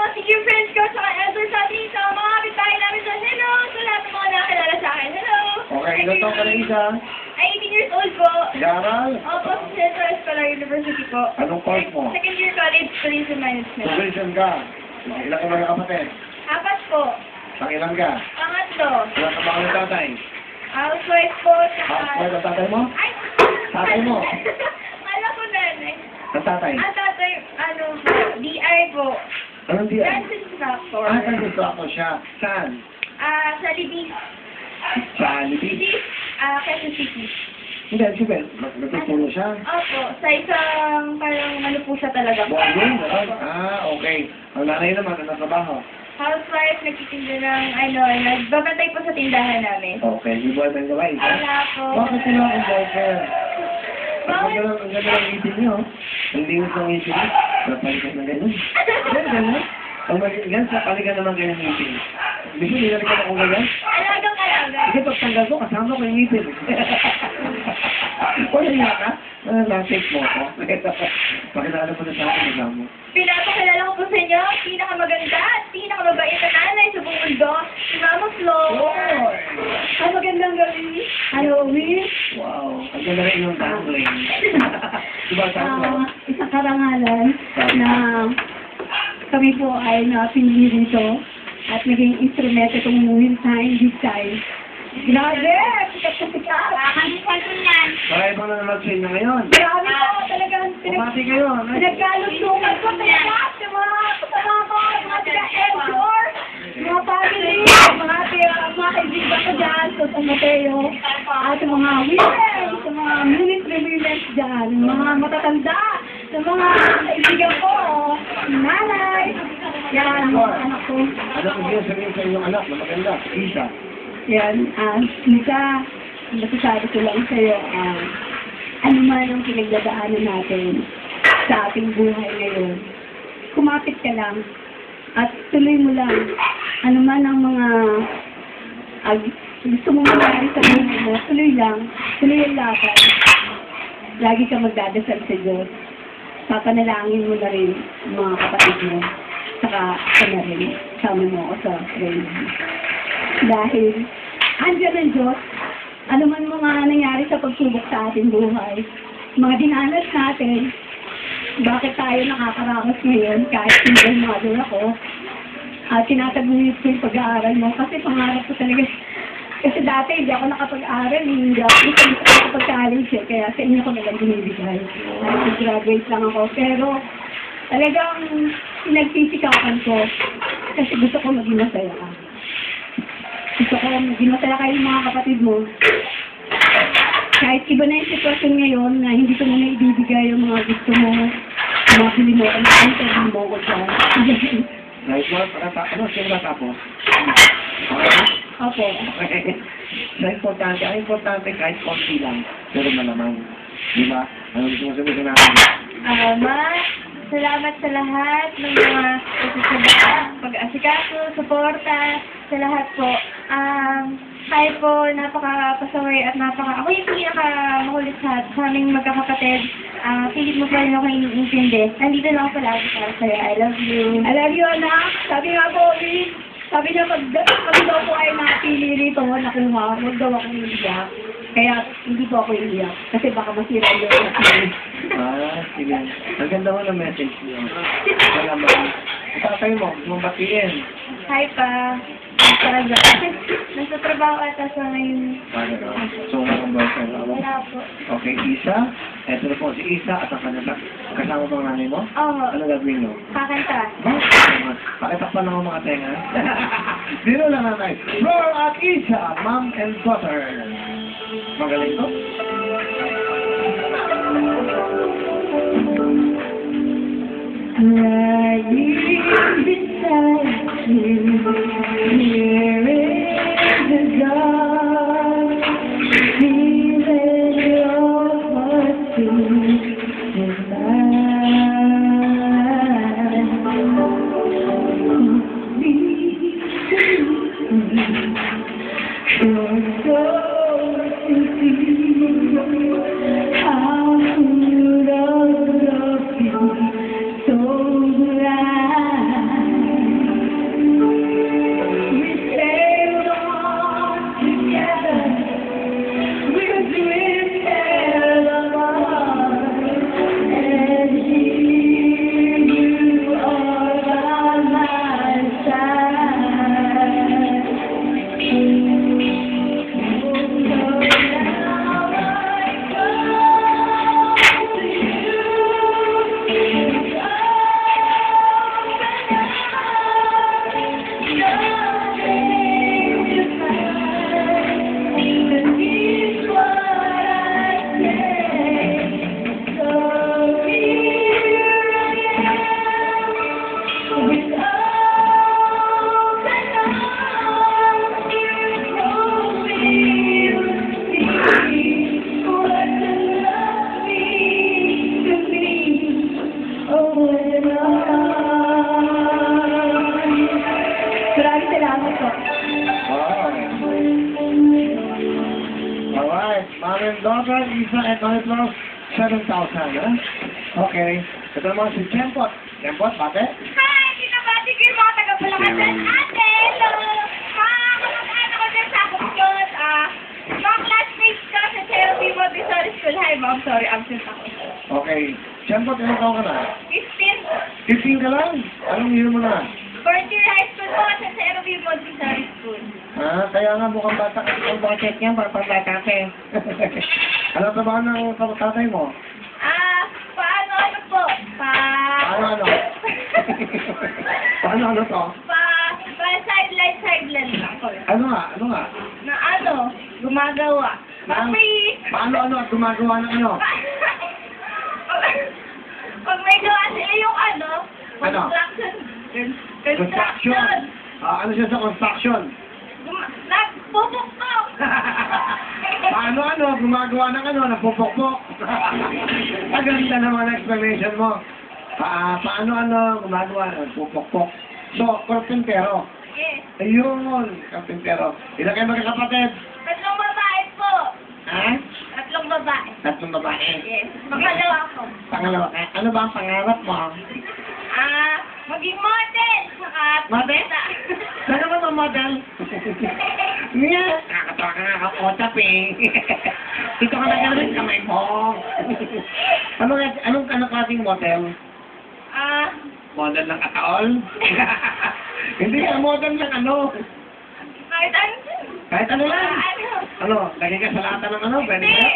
mga sige friends ko, saka elders natin, sa mga kapitbahay namin sa hello, sa lahat ng mga nakakilala sa akin, hello. Okay, ilan taon ka na isa? Ay, 18 years old po. Nag-aaral? Opo, sa Central Escolar University po. Anong course mo? Second year college, tourism management. Tourism ka. Ilan ka mga kapatid? 4 po. Pangilan ka? Pangatlo. Ilan ka mga tatay? Housewife po, saka... Housewife ang tatay mo? Ay! Tatay mo? Kala ko nanay. Ang tatay? Ang tatay, ano po, DI po. Anong di? Dance instructor. Nandito ako siya. Saan? Sa Libis. Sa Libis? Libis, Quezon City. Hindi, sige. Nagtuturo siya. Opo, sa isang parang ano po siya talaga. Bonding? Okay. Ang nanay naman, ano trabaho? Housewife, nagtitinda ng ano, nagbabantay po sa tindahan namin. Okay, may boyfriend ka ba? Isa? Wala po. Bakit sila ang boyfriend? Bakit? Ang ganda ng ngipin niyo. Ang liwis ng ngipin niyo. Napalikan na ganun. Ganun? Ang yan, sa palikan naman ganyan ngipin. Bisa, nilalikan ako ganyan? Alagang alaga. Sige, pagtanggal ko, kasama ko yung ngipin. Wala niya ka? Na-take mo ko. Pakilala po na sa akin, kasama mo. Pinapakilala ko po sa inyo, pinakamaganda at pinakamabait na nanay sa buong mundo, si Mama Flo. Ang magandang gabi. Hello, Wish. Wow. Ang ganda rin yung dangling. Diba, dangling? Isang karangalan na kami po ay napili dito at naging instrumento itong Will Time, This Time. Grabe! Sikat na sikat! Kakalimutan ko yan. Marami bang nanonood sa inyo ngayon? Grabe po! Talagang Bumati kayo. pinagkalusukan ko talaga sa mga kasama ko, mga taga-Edor, mga family, mga kaibigan ko dyan, sa San Mateo, at sa mga women, sa mga military women dyan, mga matatanda, sa mga kaibigan ko, nanay, yan, mga anak ko. Ano ang hindi sabihin sa inyong anak na maganda? Isa. Yan, Lisa, masasabi ko lang sa'yo, ano man ang pinagdadaanan natin sa ating buhay ngayon, kumapit ka lang at tuloy mo lang. Ano man ang mga gusto mong mangyari sa buhay mo, tuloy lang, tuloy ang lakad. Lagi ka magdadasal sa Diyos. Papanalangin mo na rin ang mga kapatid mo. Saka ka na rin, sama mo ako sa praise. Dahil, andyan ang Diyos, ano man mga nangyari sa pagsubok sa ating buhay, mga dinanas natin, bakit tayo nakakaraos ngayon kahit single mother ako, at tinataguyod ko yung pag-aaral mo, kasi pangarap ko talaga, kasi dati hindi ako nakapag-aaral, hindi ako nakapag-college, kaya sa inyo ko nalang binibigay. Graduate lang ako, pero talagang pinagsisikapan ko, kasi gusto ko maging masaya ka. Gusto ko maging masaya kayo mga kapatid mo. Kahit iba na yung sitwasyon ngayon na hindi ko muna ibibigay yung mga gusto mo, mga pili mo, ano mo ko dyan. Right, well, ano siya natapos? Opo. Okay. Ang importante kahit konti lang, pero malaman. Di ba? Ano gusto mo sabihin natin? Salamat sa lahat ng mga pag-asikaso, suporta, sa lahat po. Tayo po, napaka-pasaway at ako yung pinaka-makulit sa aming magkakapatid. Pilit mo pa rin ako iniintindi. Nandito lang ako palagi para sa'yo. I love you. I love you, anak. Sabi nga po, sabi niya, pag daw po ay napili rito, nakuha, huwag daw akong iiyak. Kaya hindi po ako iiyak. Kasi baka masira yung Sige. Ang ganda mo ng message niyo. Salamat. Tatay mo, mong batiin. Hi pa. Talaga. Nasa trabaho ata sa ngayon. So, ang boyfriend mo? Wala po. Okay, Isa. Ito na po si Isa at ang kanyang kasama pang nanay mo? Oo. Ano gagawin mo? Kakanta. Pakitakpan lang ang mga tenga. Dino lang nanay. Roar at Isa, mom and daughter. Magaling ko? Lying beside you, here in the dark, feeling your heart beat you're so to see how full of love you. So glad Mendoza, Isa, and Manitlo, 7,000, ha? Okay. Ito naman si Jempot. Jempot, bate? Hi! Kinabati ko yung mga taga-Bulacan. Ate! Hello! Kamag-anak ko dyan sa Kukyot. Mga classmates ko sa Cherokee Montessori School. Hi, ma'am. Sorry, absent ako. Okay. Jempot, ilang taon ka na? 15. 15 ka lang? Anong year mo na? Fourth year high school po sa Cherokee Montessori School. Kaya nga mukhang bata ka sa budget niya, para bata ka eh. Ano ba ng tatay mo? Paano po? Ano? Paano to? Sideline lang ko. Ano nga? Na gumagawa. Pag may... Paano at gumagawa ng ano? Pag may gawa sila yung Ano? Construction. Ano siya sa construction? Nagpupukpok. Paano gumagawa ng nagpupukpok? Maganda naman ang explanation mo. Paano gumagawa ng nagpupukpok? So, karpintero. Yes. Ayun, karpintero. Ilan kayo magkakapatid? 3 babae po. Ha? 3 babae. 3 babae. Yes. Pangalawa ko. Pangalawa. Ano ba ang pangarap mo? Maging model. Saka... Model? Saan naman ang model? Nga. Nakakatawa ka nga kakotap eh. Dito ka na gano'n kamay mo. Anong klaseng model? Model ng kataol? Hindi ka model ng Kahit ano. Kahit ano lang. Lagay ka sa lata ng pwede ka?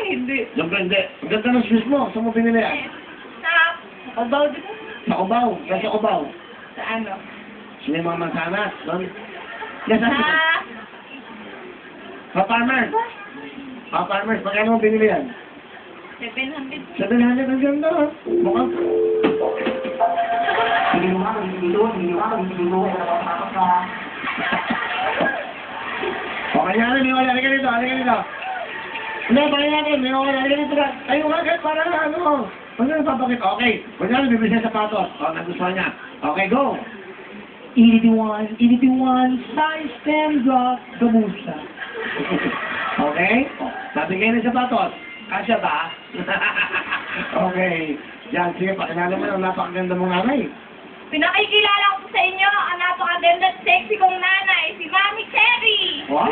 Hindi. Siyempre hindi. Ang ganda ng shoes mo. Saan mo binili yan? Sa Cubao din. Sa Cubao. Sa Cubao. Sa ano? Sino yung mga mansanas? Doon? Yes, sa farmers. Farmers. Magkano mo binili yan? 700. 700 ang ganda. Mukhang. Okay nga rin, halika dito. Hindi, pakinggan natin, halika dito. Tayo nga, kahit para na Huwag na napapakit. Okay. Huwag na, bibili siya sapatos. Nagustuhan niya. Okay, go. 81, size 10 block, gamusa. Okay? Nabigay ng sapatos. Kasya ba? Okay. Yan, sige, pakilala mo ng napakaganda mong nanay. Pinakikilala ko po sa inyo ang napakaganda at sexy kong nanay, si Mami Cherry. Wow.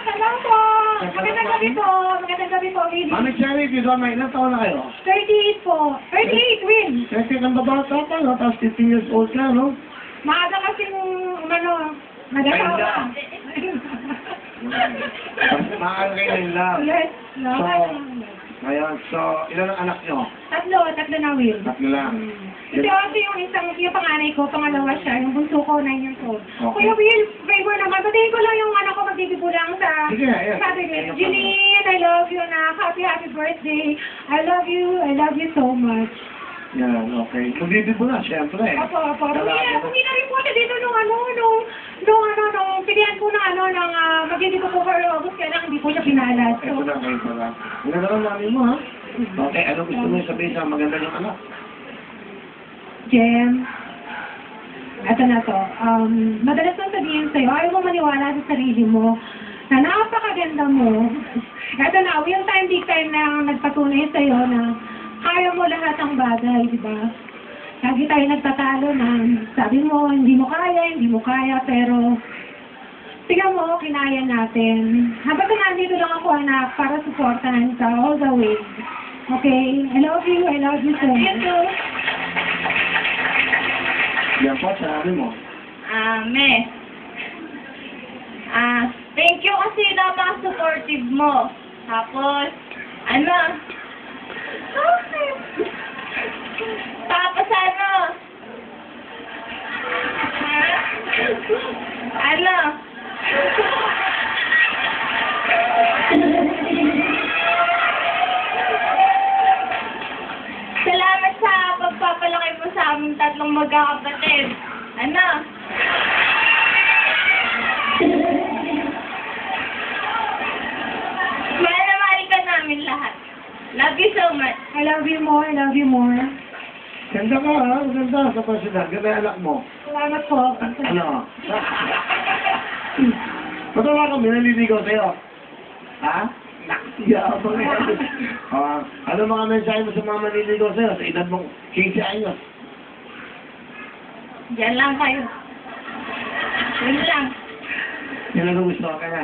Hello po! Magandang gabi po! Magandang gabi po, lady. Mami Cherry, if you don't mind, ilang taon na kayo? 38 po. 38, win! Kasi kang babata pa, no? Tapos 15 years old ka, no? Maaga kasing, nag-asawa. Kasi maaari kayo ngayon lang. Yes, no? Ngayon, so, ilan ang anak nyo? Tatlo na win. Tatlo lang. Kasi also yung panganay ko, pangalawa siya, yung bunso ko, 9 years old. Okay. Kuya Will, favor naman, patayin ko lang yung anak ko magdidibulang sa Sige, yes. Saturday. Jeline, I love you, anak. Happy birthday. I love you so much. Yan, okay. Magbibig mo na, syempre. Opo. Pumila rin po siya dito nung pilihan po ng magiging ko for August, kaya lang hindi po siya pinalas. Ito na kayo pala. Ang ganda ng mami mo, ha? Okay, ano gusto mo sabihin sa maganda ng anak? Jem, eto na to. Madalas nang sabihin sa'yo, ayaw mo maniwala sa sarili mo na napakaganda mo. Eto na, yung time, big time na nagpatunay sa'yo na kaya mo lahat ang bagay, di ba? Lagi tayo nagtatalo na sabi mo, hindi mo kaya, pero tingnan mo, kinaya natin. Habang nandito lang ako, anak, para supportan ka all the way. Okay? I love you so much. Yan po, sinabi mo. Thank you kasi napaka-supportive mo. Tapos, Tapos salamat sa pagpapalaki mo sa aming tatlong magkakapatid. Mahal na mahal ka namin lahat. Love you so much. I love you more. Ganda ka, ha? Ganda sa personal. Ganda yung anak mo. Salamat po. Ano? Patawa kami, naliligaw sa'yo. Ha? Yabang yan. Ano mga mensahe mo sa mga maniligaw sa'yo sa edad mong 15 anyos? Diyan lang kayo. Yun lang. Yan ang gusto ka na.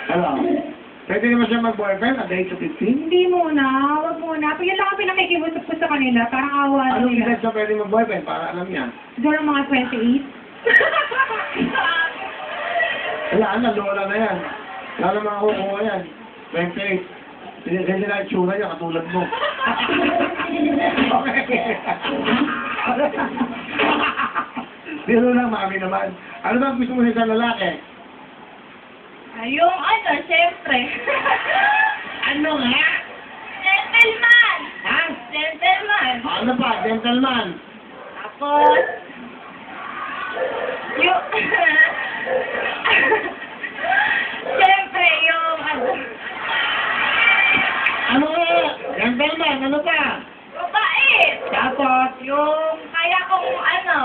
Ano? Pwede naman siya mag-boyfriend at the age of 15? Hindi muna, wag muna. Pag yun lang ang pinakikibusap ko sa kanila, parang awa na Anong nila. edad siya pwede mag-boyfriend para alam niya? Siguro mga 28. Wala na, lola na yan. Wala na makakukuha yan. 28. Hindi na yung tsura niya, katulad mo. Okay. Pero lang, mami naman. Ano ba ang gusto mo sa isang lalaki? Yung ano, syempre. Ano nga? Gentleman! Ha? Gentleman! Ano pa? Gentleman? Tapos, yung... Siyempre, yung ano... Ano nga? Gentleman, ano pa? Mabait! Tapos, Yung kaya kong ano...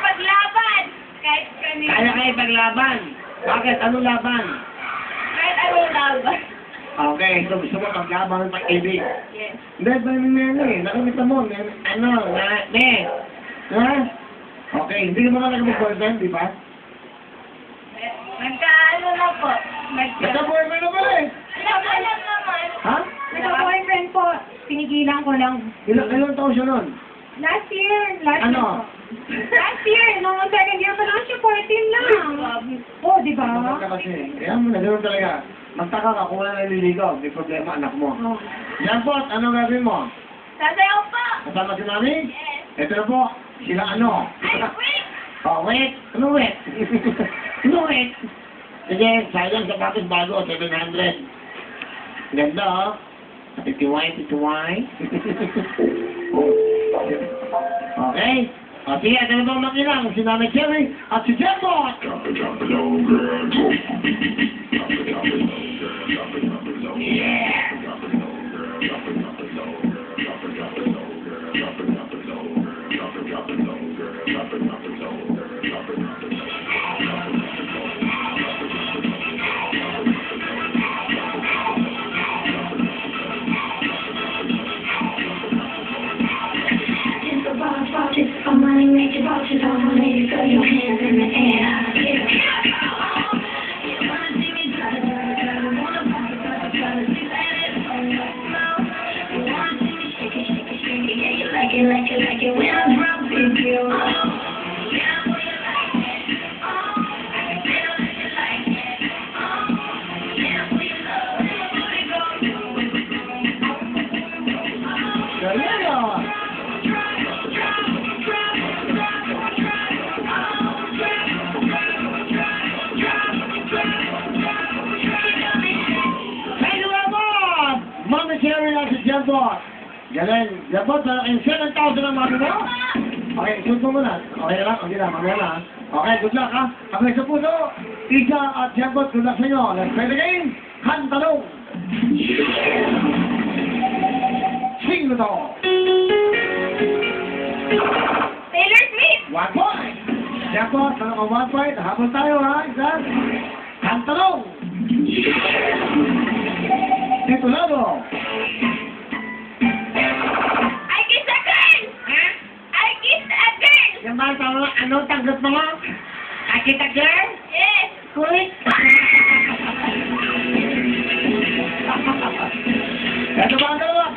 paglaban! Kahit kanina. kaya kayo paglaban. Bakit? Anong laban? Kahit anong laban. Okay, so gusto mo paglaban ng pag-ibig. Yes. Hindi, ba yung eh. Nakita mo, ano, ha? Okay, hindi ka mga nag-boyfriend, di ba? Nagkaano na po. Nagka-boyfriend na pala eh. Nagkaano naman. Ha? Nagka-boyfriend po, pinigilan ko lang. Ilang taon siya nun? Last year Ano? po. Last year, nung second year pa lang siya, 14 lang. Oh, di ba? Bakit ka kasi? Kaya mo na, ganoon talaga. Magtaka ka kung wala naliligaw. May problema anak mo. Oh. Yan po, ano gagawin mo? Sasayaw pa. Kasama si mami? Yes. Ito na po, sila ano? Ay, wait. Oh, wait. Ano wait? Ano wait? Sige, sayang sapatos bago, 700. Ganda, oh. Titiway. Okay. O, sige, ito na bang makilang? Si Nanay Cherry at si Jembot! For money, make your vouchers all the ladies, throw your hands in the air. You wanna see me wanna see me shake it, yeah, you like it when I drop it, girl. Yeah, I know you like it. I can feel that you like it. Yeah, we love it. Galing, oh. Mami Cherry at si Jembot. Galing. Jembot, malaking 7,000 ang mami mo. Okay, shoot mo muna. Okay na lang, mamaya na. Okay, good luck ha. Okay, sa puso, Isa at Jembot, good luck sa inyo. Let's play the game. Hantanong. Sing mo to. Taylor Swift. 1 point. Jembot, tanong ang 1 point. Habol tayo ha. Isa. Hantanong. Titulado. I kiss a girl. Ha? I kiss a girl. Yan ba, tama, ano, tanggap mo nga? Akita girl? Yes. Kulit.